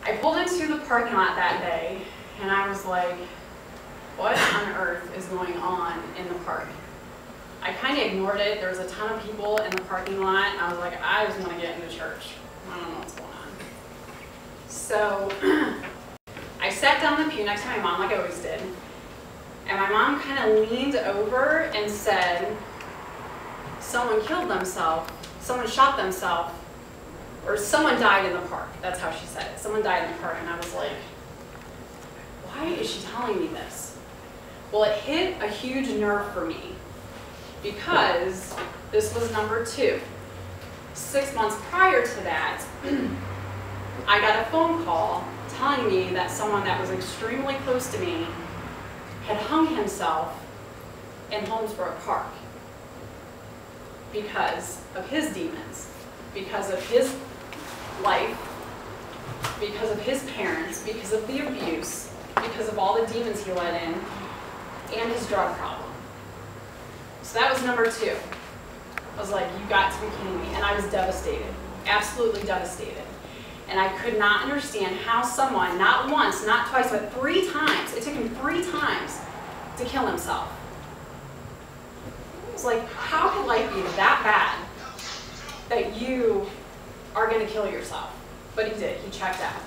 I pulled into the parking lot that day, and I was like, what on earth is going on in the park? I kind of ignored it. There was a ton of people in the parking lot. I was like, I just want to get into church. I don't know what's going on. So I sat down in the pew next to my mom like I always did. And my mom kind of leaned over and said, someone killed themselves, someone shot themselves, or someone died in the park. That's how she said it. Someone died in the park. And I was like, why is she telling me this? Well, it hit a huge nerve for me because this was number 2. 6 months prior to that, I got a phone call telling me that someone that was extremely close to me had hung himself in Holmesboro Park because of his demons, because of his life, because of his parents, because of the abuse, because of all the demons he let in, and his drug problem. So that was number 2. I was like, you got to be kidding me. And I was devastated, absolutely devastated. And I could not understand how someone, not once, not twice, but 3 times, it took him 3 times to kill himself. It was like, how could life be that bad that you are going to kill yourself? But he did, he checked out.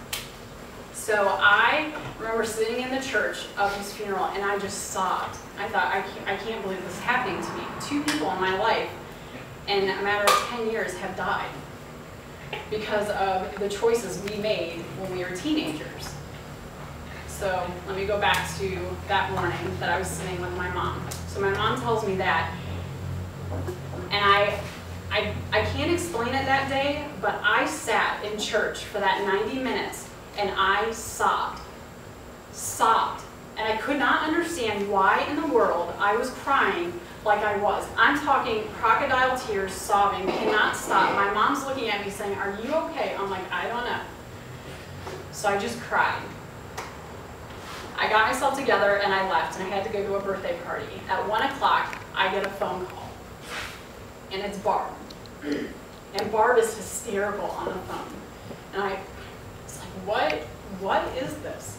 So I remember sitting in the church of his funeral and I just sobbed. I thought, I can't believe this is happening to me. 2 people in my life in a matter of 10 years have died because of the choices we made when we were teenagers. So let me go back to that morning that I was sitting with my mom. So my mom tells me that, and I can't explain it that day, but I sat in church for that 90 minutes and I sobbed, and I could not understand why in the world I was crying like I was. I'm talking crocodile tears, sobbing, cannot stop. My mom's looking at me saying, are you okay? I'm like, I don't know. So I just cried. I got myself together and I left, and I had to go to a birthday party. At 1 o'clock, I get a phone call, and it's Barb. And Barb is hysterical on the phone. And I was like, what is this?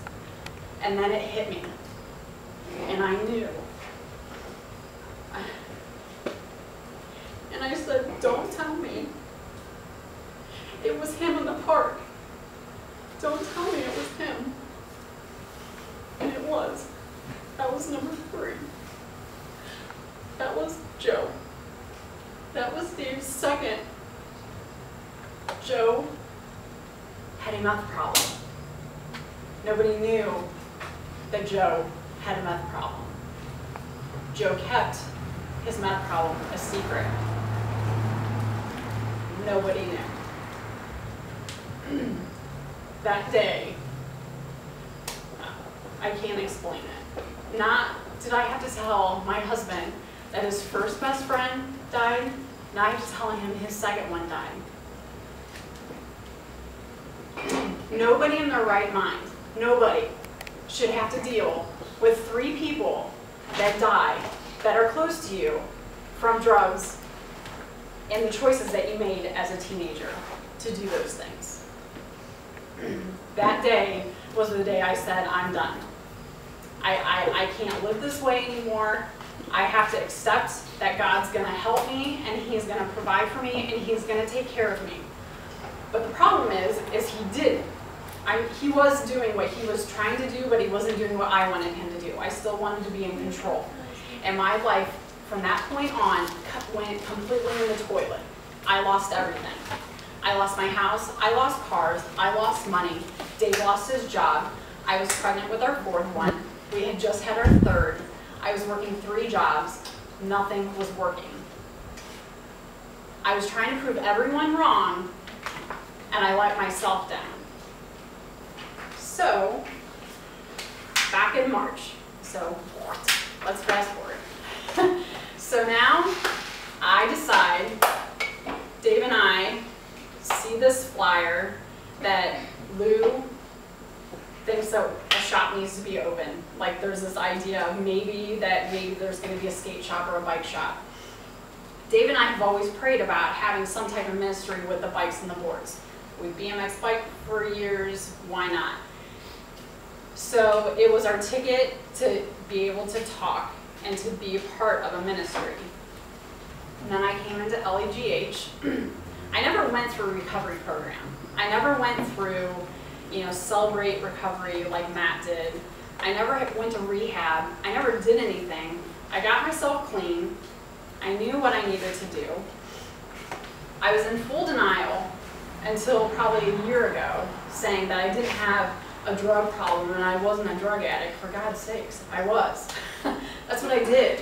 And then it hit me, and I knew. And I said, don't tell me it was him in the park. Don't tell me it was him. And it was. That was number 3. That was Joe. That was Steve's second. Joe had a meth problem. Nobody knew that Joe had a meth problem. Joe kept his meth problem a secret. Nobody knew. That day, I can't explain it. Not did I have to tell my husband that his first best friend died, now I have to tell him his second one died. Nobody in their right mind, nobody, should have to deal with 3 people that die, that are close to you, from drugs and the choices that you made as a teenager to do those things. That day was the day I said, I'm done. I can't live this way anymore. I have to accept that God's going to help me, and He's going to provide for me, and He's going to take care of me. But the problem is He didn't. He was doing what He was trying to do, but He wasn't doing what I wanted Him to do. I still wanted to be in control. And my life, from that point on, went completely in the toilet. I lost everything. I lost my house, I lost cars, I lost money, Dave lost his job, I was pregnant with our 4th one, we had just had our 3rd, I was working 3 jobs, nothing was working. I was trying to prove everyone wrong, and I let myself down. So, back in March, so let's fast forward. So now, I decide, Dave and I see this flyer that Lou thinks that a shop needs to be open. Like there's this idea of maybe there's going to be a skate shop or a bike shop. Dave and I have always prayed about having some type of ministry with the bikes and the boards. We BMX bike for years, why not? So it was our ticket to be able to talk and to be a part of a ministry. And then I came into LEGH. I never went through a recovery program. I never went through, Celebrate Recovery like Matt did. I never went to rehab. I never did anything. I got myself clean. I knew what I needed to do. I was in full denial until probably a year ago, saying that I didn't have a drug problem and I wasn't a drug addict. For God's sakes, I was. That's what I did,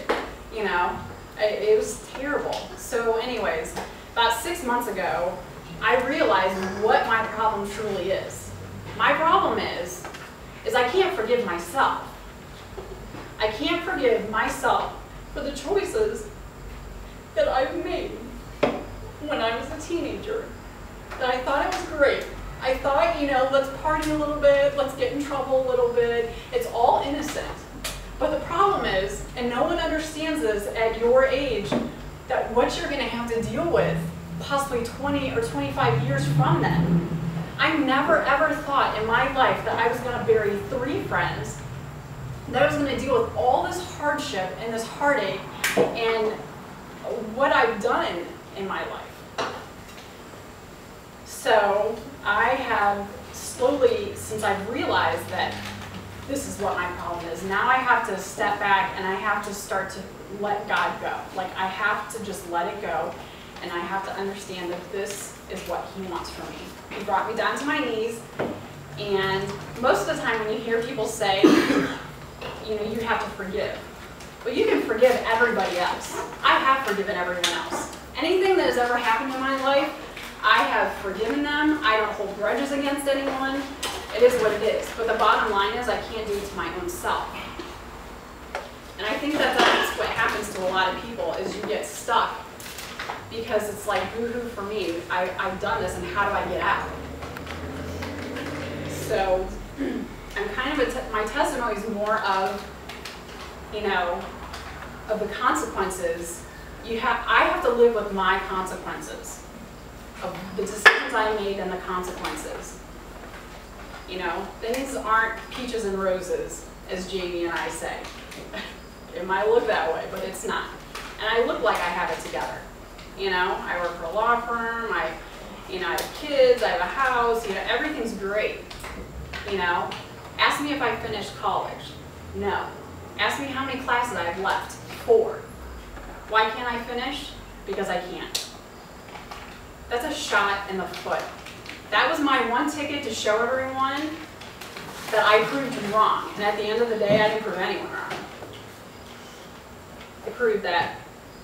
It was terrible. So anyways, about 6 months ago, I realized what my problem truly is. My problem is I can't forgive myself. I can't forgive myself for the choices that I've made when I was a teenager. That I thought it was great. I thought, let's party a little bit, let's get in trouble a little bit. It's all innocent. But the problem is, and no one understands this at your age, that what you're going to have to deal with possibly 20 or 25 years from then. I never ever thought in my life that I was going to bury 3 friends, that I was going to deal with all this hardship and this heartache and what I've done in my life. So I have slowly, since I've realized that this is what my problem is, now I have to step back and I have to start to let God go. Like, I have to just let it go, and I have to understand that this is what He wants from me. He brought me down to my knees, and most of the time when you hear people say, you have to forgive. Well, you can forgive everybody else. I have forgiven everyone else. Anything that has ever happened in my life, I have forgiven them. I don't hold grudges against anyone. It is what it is. But the bottom line is I can't do it to my own self. And I think that that's what happens to a lot of people, is you get stuck because it's like, boo-hoo for me. I've done this, and how do I get out? So I'm kind of, my testimony is more of, of the consequences. I have to live with my consequences of the decisions I made and the consequences. Things aren't peaches and roses, as Jamie and I say. It might look that way, but it's not. And I look like I have it together. I work for a law firm, I have kids, I have a house, everything's great. Ask me if I finished college. No. Ask me how many classes I have left. 4. Why can't I finish? Because I can't. That's a shot in the foot. That was my one ticket to show everyone that I proved you wrong. And at the end of the day, I didn't prove anyone wrong. I proved that,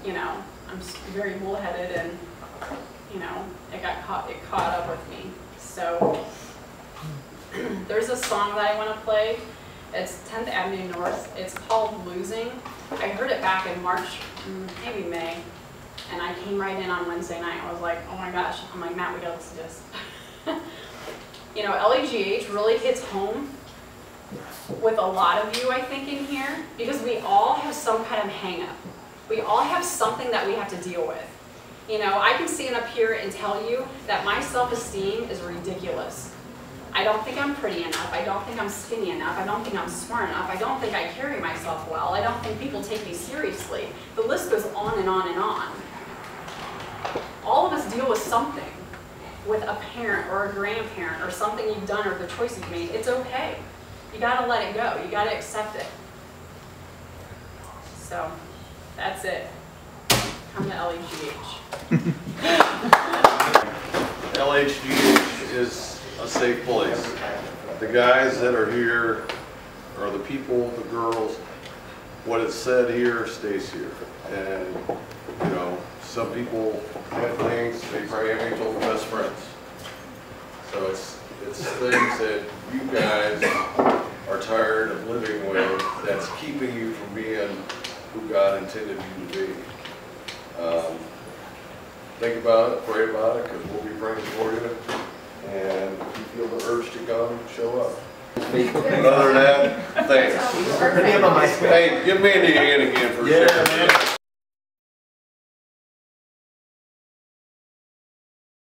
I'm very bullheaded, and, it caught up with me. So there's a song that I want to play. It's 10th Avenue North. It's called Losing. I heard it back in March, maybe May, and I came right in on Wednesday night. I was like, oh my gosh. I'm like, Matt, we gotta listen to this. LEGH really hits home with a lot of you, I think, in here, because we all have some kind of hang-up. We all have something that we have to deal with. I can stand up here and tell you that my self-esteem is ridiculous. I don't think I'm pretty enough. I don't think I'm skinny enough. I don't think I'm smart enough. I don't think I carry myself well. I don't think people take me seriously. The list goes on and on and on. All of us deal with something, with a parent or a grandparent or something you've done or the choice you've made. It's okay. You gotta let it go. You gotta accept it. So that's it. Come to LEGH. LEGH is a safe place. The guys that are here are the people, the girls. What is said here stays here. And, some people have things, they probably have told their best friends. So it's things that you guys are tired of living with that's keeping you from being who God intended you to be. Think about it, pray about it, because we'll be praying for you. And if you feel the urge to come, show up. But other than that, thanks. Hey, give Mandy a hand again for sharing.